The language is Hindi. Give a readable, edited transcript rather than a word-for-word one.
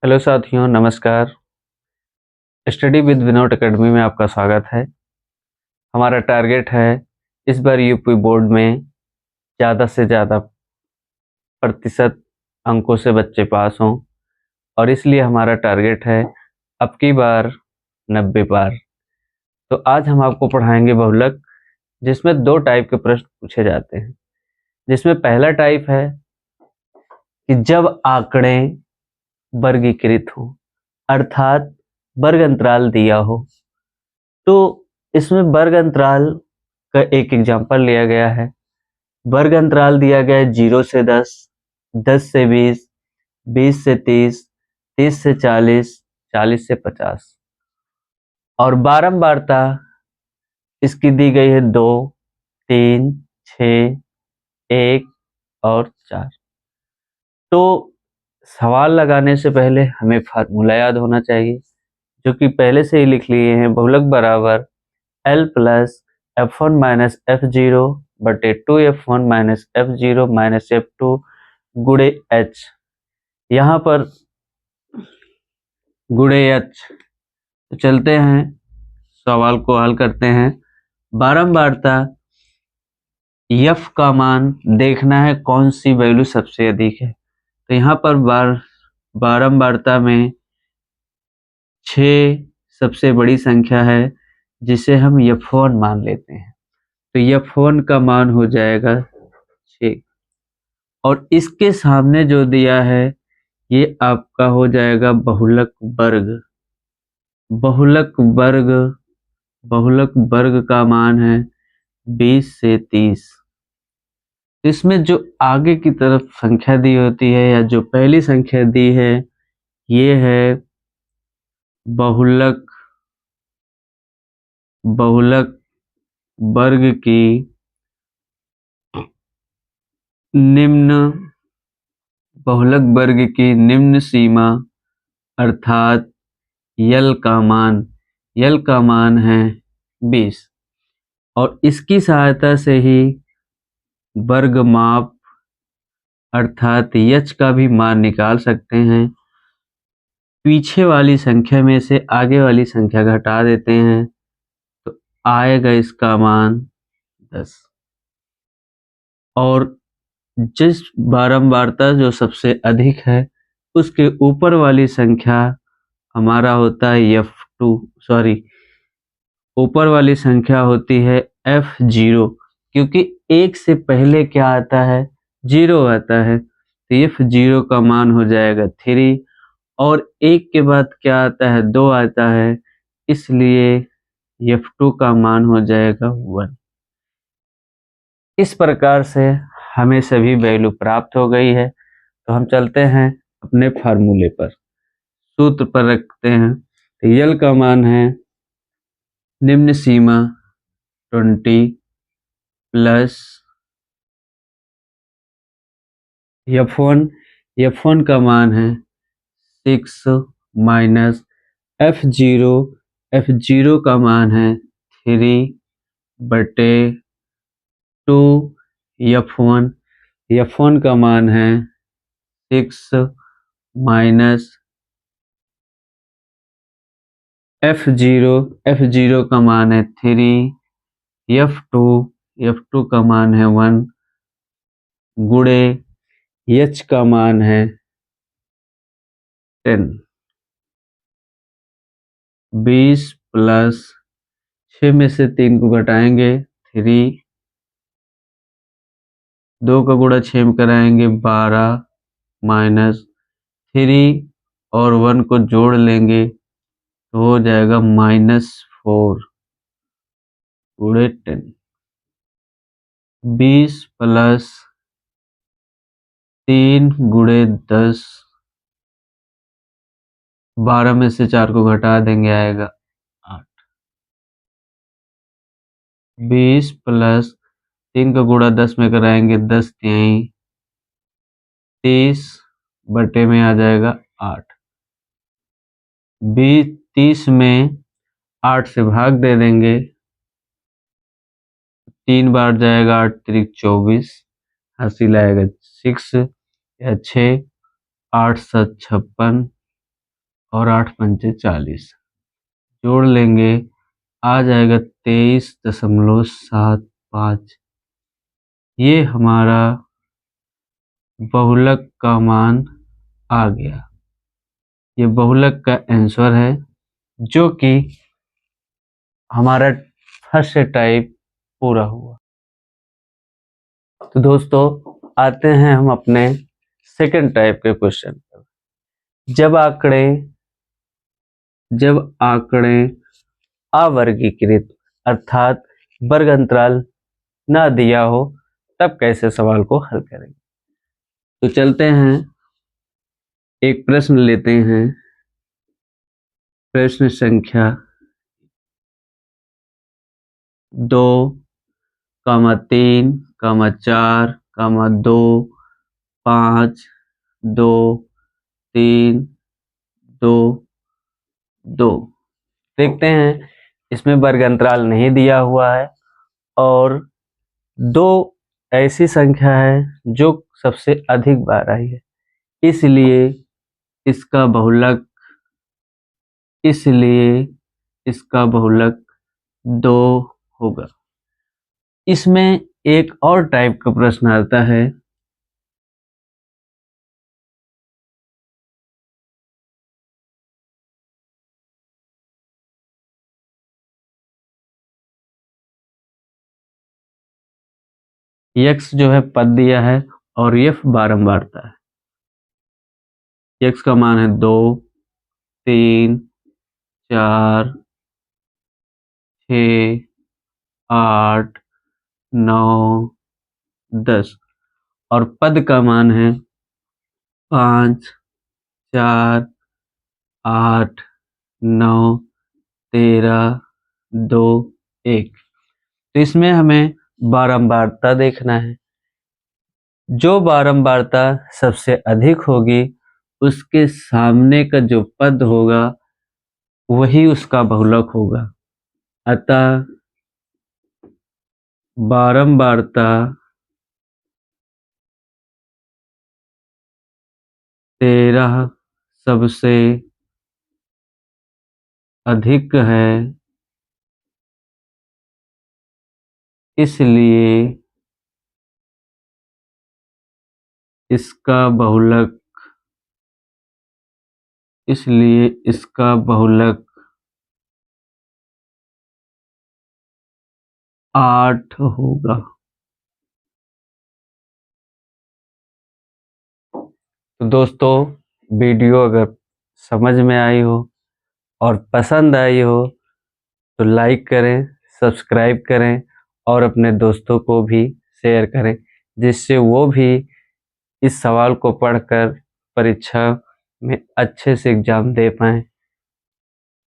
हेलो साथियों, नमस्कार। स्टडी विद विनोद एकेडमी में आपका स्वागत है। हमारा टारगेट है इस बार यूपी बोर्ड में ज़्यादा से ज़्यादा प्रतिशत अंकों से बच्चे पास हों और इसलिए हमारा टारगेट है अब की बार 90 पार। तो आज हम आपको पढ़ाएंगे बहुलक, जिसमें दो टाइप के प्रश्न पूछे जाते हैं। जिसमें पहला टाइप है कि जब आंकड़े वर्गीकृत हो, अर्थात वर्ग अंतराल दिया हो, तो इसमें वर्ग अंतराल का एक एग्जाम्पल लिया गया है। वर्ग अंतराल दिया गया है 0 से 10, 10 से 20, 20 से 30, 30 से 40, 40 से 50 और बारंबारता इसकी दी गई है 2, 3, 6, 1 और 4। तो सवाल लगाने से पहले हमें फार्मूला याद होना चाहिए, जो कि पहले से ही लिख लिए हैं। बहुलक बराबर L plus F1 minus F0 बटे 2F1 minus F0 minus F2 गुणे H। यहाँ पर गुणे H। तो चलते हैं, सवाल को हल करते हैं। बारंबारता F का मान देखना है कौन सी वैल्यू सबसे अधिक है। तो यहाँ पर बारंबारता में 6 सबसे बड़ी संख्या है, जिसे हम F1 मान लेते हैं। तो F1 का मान हो जाएगा 6 और इसके सामने जो दिया है ये आपका हो जाएगा बहुलक वर्ग। बहुलक वर्ग, बहुलक वर्ग का मान है 20 से 30। इसमें जो आगे की तरफ संख्या दी होती है या जो पहली संख्या दी है ये है बहुलक वर्ग की निम्न, बहुलक वर्ग की निम्न सीमा, अर्थात यल का मान है 20 और इसकी सहायता से ही वर्ग माप अर्थात h का भी मान निकाल सकते हैं। पीछे वाली संख्या में से आगे वाली संख्या घटा देते हैं तो आएगा इसका मान 10। और जिस बारंबारता जो सबसे अधिक है उसके ऊपर वाली संख्या हमारा होता है ऊपर वाली संख्या होती है F0, क्योंकि एक से पहले क्या आता है, 0 आता है। तो F0 का मान हो जाएगा 3 और एक के बाद क्या आता है, 2 आता है, इसलिए F2 का मान हो जाएगा 1। इस प्रकार से हमें सभी वैल्यू प्राप्त हो गई है। तो हम चलते हैं अपने फार्मूले पर, सूत्र पर रखते हैं। तो यल का मान है निम्न सीमा 20 प्लस F1 का मान है 6 माइनस F0 का मान है 3 बटे 2 F1 का मान है 6 माइनस F0 का मान है 3, F2 का मान है 1 गुणे H का मान है 10। 20 प्लस 6 में से 3 को घटाएंगे 3, 2 का गुणा 6 में कराएंगे 12 माइनस 3 और 1 को जोड़ लेंगे तो हो जाएगा -4 गुणे 10। 20 प्लस 3 गुणे 10, 12 में से 4 को घटा देंगे आएगा 8। 20 प्लस 3 का गुणा 10 में कराएंगे 10 तिहाई 30 बटे में आ जाएगा 8। 30 में 8 से भाग दे देंगे, 3 बार जाएगा 8 त्रिक 24, हासिल आएगा 6 या 6, 8 7 56, और 8 पंचे 40, जोड़ लेंगे आ जाएगा 23.75। ये हमारा बहुलक का मान आ गया। ये बहुलक का आंसर है, जो कि हमारा फर्स्ट टाइप पूरा हुआ। तो दोस्तों आते हैं हम अपने सेकंड टाइप के क्वेश्चन पर। जब आंकड़े अवर्गीकृत अर्थात वर्ग अंतराल न दिया हो, तब कैसे सवाल को हल करेंगे। तो चलते हैं, एक प्रश्न लेते हैं। प्रश्न संख्या 2, 3, 4, 2, 5, 2, 3, 2, 2। देखते हैं, इसमें वर्ग अंतराल नहीं दिया हुआ है और 2 ऐसी संख्या है जो सबसे अधिक बार आई है, इसलिए इसका बहुलक 2 होगा। इसमें एक और टाइप का प्रश्न आता है, x जो है पद दिया है और f बारंबारता है। x का मान है 2, 3, 4, 6, 8, 9, 10 और पद का मान है 5, 4, 8, 9, 13, 2, 1। तो इसमें हमें बारंबारता देखना है। जो बारंबारता सबसे अधिक होगी, उसके सामने का जो पद होगा वही उसका बहुलक होगा। अतः बारंबारता 13 सबसे अधिक है, इसलिए इसका बहुलक 8 होगा। तो दोस्तों वीडियो अगर समझ में आई हो और पसंद आई हो तो लाइक करें, सब्सक्राइब करें और अपने दोस्तों को भी शेयर करें, जिससे वो भी इस सवाल को पढ़कर परीक्षा में अच्छे से एग्जाम दे पाएं।